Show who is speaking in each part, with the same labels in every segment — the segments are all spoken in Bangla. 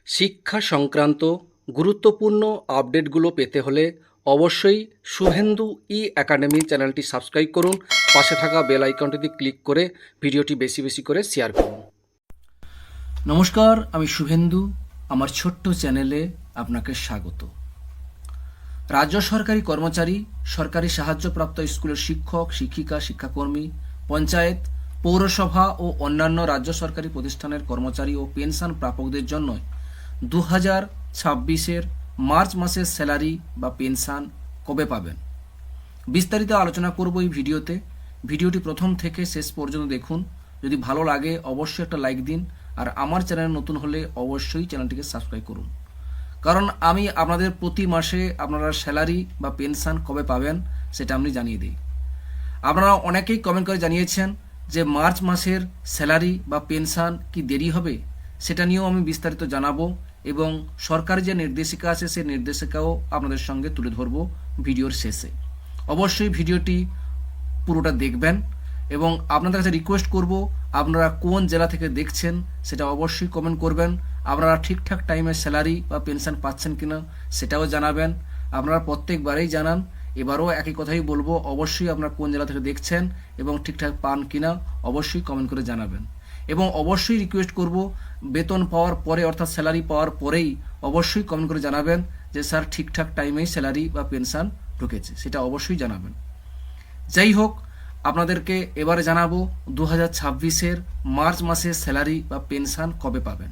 Speaker 1: শিক্ষা সংক্রান্ত গুরুত্বপূর্ণ আপডেটগুলো পেতে হলে অবশ্যই শুভেন্দু ই একাডেমি চ্যানেলটি সাবস্ক্রাইব করুন। পাশে থাকা বেল আইকনটিতে ক্লিক করে ভিডিওটি বেশি বেশি করে শেয়ার করুন। নমস্কার, আমি শুভেন্দু। আমার ছোট্ট চ্যানেলে আপনাকে স্বাগত। রাজ্য সরকারি কর্মচারী, সরকারি সাহায্যপ্রাপ্ত স্কুলের শিক্ষক, শিক্ষিকা, শিক্ষাকর্মী, পঞ্চায়েত, পৌরসভা ও অন্যান্য রাজ্য সরকারি প্রতিষ্ঠানের কর্মচারী ও পেনশন প্রাপকদের জন্য 2026-এর মার্চ মাসের স্যালারি বা পেনশন কবে পাবেন, বিস্তারিত আলোচনা করব এই ভিডিওতে। ভিডিওটি প্রথম থেকে শেষ পর্যন্ত দেখুন। যদি ভালো লাগে অবশ্যই একটা লাইক দিন, আর আমার চ্যানেল নতুন হলে অবশ্যই চ্যানেলটিকে সাবস্ক্রাইব করুন, কারণ আমি আপনাদের প্রতি মাসে আপনারা স্যালারি বা পেনশন কবে পাবেন সেটা আমি জানিয়ে দিই। আপনারা অনেকেই কমেন্ট করে জানিয়েছেন যে মার্চ মাসের স্যালারি বা পেনশন কি দেরি হবে, সেটা নিয়েও আমি বিস্তারিত জানাবো, এবং সরকারি যে নির্দেশিকা আছে সেই নির্দেশিকাও আপনাদের সঙ্গে তুলে ধরবো ভিডিওর শেষে। অবশ্যই ভিডিওটি পুরোটা দেখবেন, এবং আপনাদের কাছে রিকোয়েস্ট করব আপনারা কোন জেলা থেকে দেখছেন সেটা অবশ্যই কমেন্ট করবেন। আপনারা ঠিকঠাক টাইমে স্যালারি বা পেনশন পাচ্ছেন কিনা সেটাও জানাবেন। আপনারা প্রত্যেকবারেই জানান, এবারও একই কথাই বলবো, অবশ্যই আপনারা কোন জেলা থেকে দেখছেন এবং ঠিকঠাক পান কিনা অবশ্যই কমেন্ট করে জানাবেন। এবং অবশ্যই রিকোয়েস্ট করব বেতন পাওয়ার পরে অর্থাৎ স্যালারি পাওয়ার পরেই অবশ্যই কমেন্ট করে জানাবেন যে স্যার ঠিকঠাক টাইমেই স্যালারি বা পেনশন ঢুকেছে, সেটা অবশ্যই জানাবেন। যাই হোক, আপনাদেরকে এবারে জানাবো 2026-এর মার্চ মাসের স্যালারি বা পেনশন কবে পাবেন।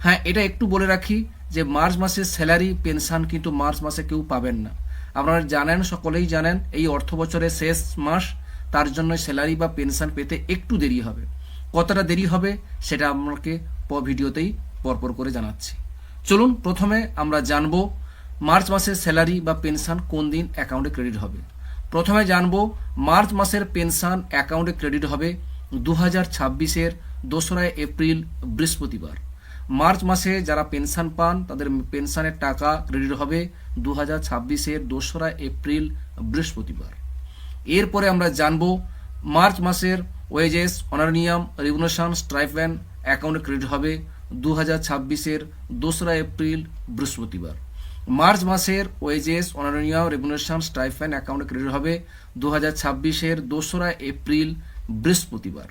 Speaker 1: হ্যাঁ, এটা একটু বলে রাখি যে মার্চ মাসের স্যালারি পেনশন কিন্তু মার্চ মাসে কেউ পাবেন না। আপনারা জানেন, সকলেই জানেন, এই অর্থ বছরের শেষ মাস, তার জন্য স্যালারি বা পেনশন পেতে একটু দেরি হবে। কতটা দেরি হবে সেটা আপনাকে ভিডিওতেই পরপর করে জানাচ্ছি। চলুন প্রথমে আমরা জানবো মার্চ মাসের স্যালারি বা পেনশন কোন দিন অ্যাকাউন্টে ক্রেডিট হবে। প্রথমে জানবো মার্চ মাসের পেনশন অ্যাকাউন্টে ক্রেডিট হবে 2026-এর 2রা এপ্রিল বৃহস্পতিবার। মার্চ মাসে যারা পেনশন পান তাদের পেনশনের টাকা ক্রেডিট হবে 2026-এর 2রা এপ্রিল বৃহস্পতিবার। এরপরে আমরা জানবো মার্চ মাসের ওয়েজেস, অনারিয়াম, রেভিনিউশন, স্টাইপেন্ড অ্যাকাউন্টে ক্রেডিট হবে 2026-এর 2রা এপ্রিল বৃহস্পতিবার। মার্চ মাসের ওয়েজেস, অনারিয়াম, রেভিনিউশন, স্টাইপেন্ড অ্যাকাউন্টে ক্রেডিট হবে 2026-এর 2রা এপ্রিল বৃহস্পতিবার।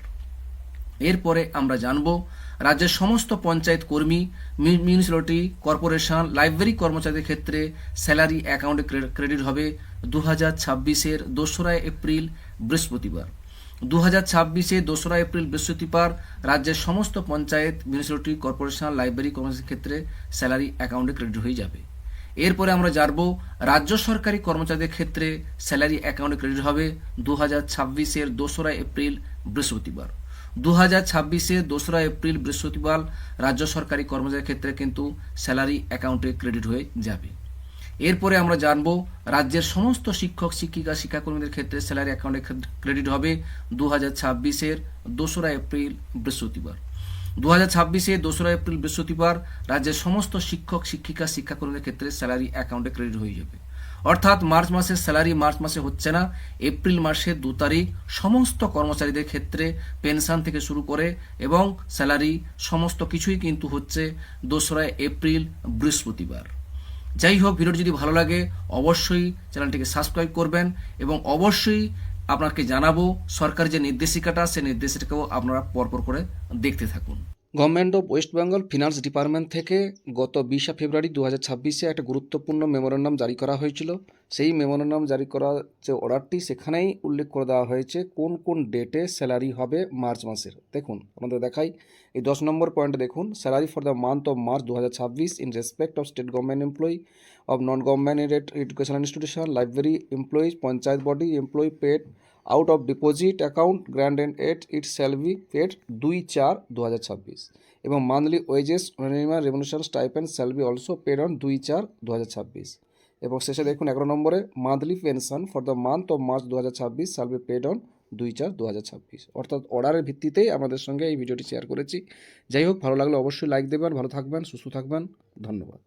Speaker 1: এরপরে আমরা জানব রাজ্যের সমস্ত পঞ্চায়েত কর্মী, মিউনিসিপ্যালিটি কর্পোরেশন, লাইব্রেরি কর্মচারীদের ক্ষেত্রে স্যালারি অ্যাকাউন্টে ক্রেডিট হবে 2026-এর 2রা এপ্রিল বৃহস্পতিবার। 2026-এর 2রা এপ্রিল বৃহস্পতিবার রাজ্যের সমস্ত পঞ্চায়েত, মিউনিসিপ্যালিটি কর্পোরেশন, লাইব্রেরি কর্মচারীদের ক্ষেত্রে স্যালারি অ্যাকাউন্টে ক্রেডিট হয়ে যাবে। এরপরে আমরা জানব রাজ্য সরকারি কর্মচারীদের ক্ষেত্রে স্যালারি অ্যাকাউন্টে ক্রেডিট হবে 2026-এর 2রা এপ্রিল বৃহস্পতিবার। 2026-এর 2রা এপ্রিল বৃহস্পতিবার রাজ্য সরকারি কর্মচারীর ক্ষেত্রে কিন্তু স্যালারি অ্যাকাউন্টে ক্রেডিট হয়ে যাবে। এরপরে আমরা জানব রাজ্যের সমস্ত শিক্ষক, শিক্ষিকা, শিক্ষাকর্মীদের ক্ষেত্রে স্যালারি অ্যাকাউন্টে ক্রেডিট হবে 2026-এর 2রা এপ্রিল বৃহস্পতিবার। 2026-এর 2রা এপ্রিল বৃহস্পতিবার রাজ্যের সমস্ত শিক্ষক, শিক্ষিকা, শিক্ষাকর্মীদের ক্ষেত্রে স্যালারি অ্যাকাউন্টে ক্রেডিট হয়ে যাবে। অর্থাৎ মার্চ মাসের স্যালারি মার্চ মাসে হচ্ছে না, এপ্রিল মাসের 2 তারিখ সমস্ত কর্মচারীদের ক্ষেত্রে পেনশন থেকে শুরু করে এবং স্যালারি সমস্ত কিছুই কিন্তু হচ্ছে 2রা এপ্রিল বৃহস্পতিবার। যাই হোক, ভিডিওটি যদি ভালো লাগে অবশ্যই চ্যানেলটিকে সাবস্ক্রাইব করবেন, এবং অবশ্যই আপনাকে জানাবো সরকার যে নির্দেশিকাটা সেই নির্দেশিকাও আপনারা পরপর করে দেখতে থাকুন। Government of West Bengal finance department থেকে গত 20 ফেব্রুয়ারি 2026-এ একটা গুরুত্বপূর্ণ মেমোরেন্ডাম জারি করা হয়েছিল। সেই মেমোরেন্ডাম জারি করা যে অর্ডারটি, সেখানেই উল্লেখ করে দেওয়া হয়েছে কোন কোন ডেটে স্যালারি হবে মার্চ মাসের। দেখুন, আমাদের দেখাই, এই 10 নম্বর পয়েন্টে দেখুন, salary for the month of March 2026 in respect of state government employee of non government educational institution, library employees, panchayat body employee paid out of deposit account granted at it shall be paid 2/4/2026 এবং monthly wages, honorarium, remuneration, stipend shall be also paid on 2/4/2026 এবং শেষে দেখুন 11 নম্বরে monthly pension for the month of March 2026 shall be paid on 2/4/2026। অর্থাৎ অর্ডারের ভিত্তিতেই আমাদের সঙ্গে এই ভিডিওটি শেয়ার করেছি। যাই হোক, ভালো লাগলে অবশ্যই লাইক দেবেন। ভালো থাকবেন, সুস্থ থাকবেন, ধন্যবাদ।